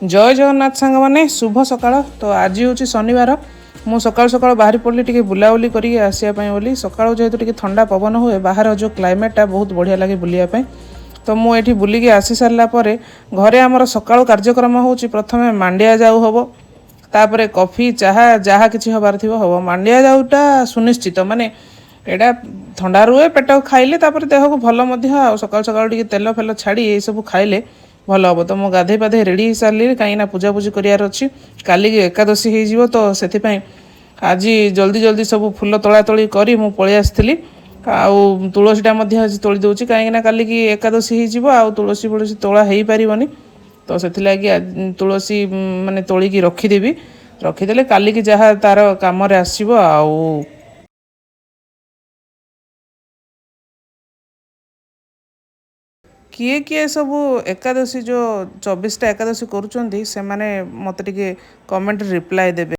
जय जगन्नाथ सांग मैंने शुभ सकाळ। तो आज हूँ शनिवार मु सकाल सकाल बाहरी पड़ी टे बुलाबुली करके आसापी बोली सकाल जेहेतु टे ठंडा पवन हुए बाहर जो क्लाइमेटा बहुत बढ़िया लगे बुलायापी। तो मुझे बुलिकी आसी सारापर घरे आमर सकाल कार्यक्रम हो प्रथम मांडिया जाऊ हम तापर कॉफी चाहा जहाँ कि हबार थी हम मांडिया जाऊटा सुनिश्चित माने एटा ठंडा रुए पेट खाइले देह को भल सकाल सकाल टे तेल फेल छाड़ी ये सब खाइले भल हम। तो मुझे गाधे पाधे रेडी हो सारे कहीं पूजापूजी करार अच्छी काली एकादशी हो तो से आज जल्दी जल्दी सब फूल तोला तोली करी मु पलि आसती आउ तुलसीटा आज तोली दूसरी कहीं काली की एकादशी हो तुलसी फुलसी तोला हो पारनी। तो से तुलसी माने तोलिकी रखीदेवी रखीदे काली की जहाँ तार कम आसो आउ। किए किए सब एकादशी जो 24टा एकादशी करुँच से मैंने मत कमेंट रिप्लाय देवे।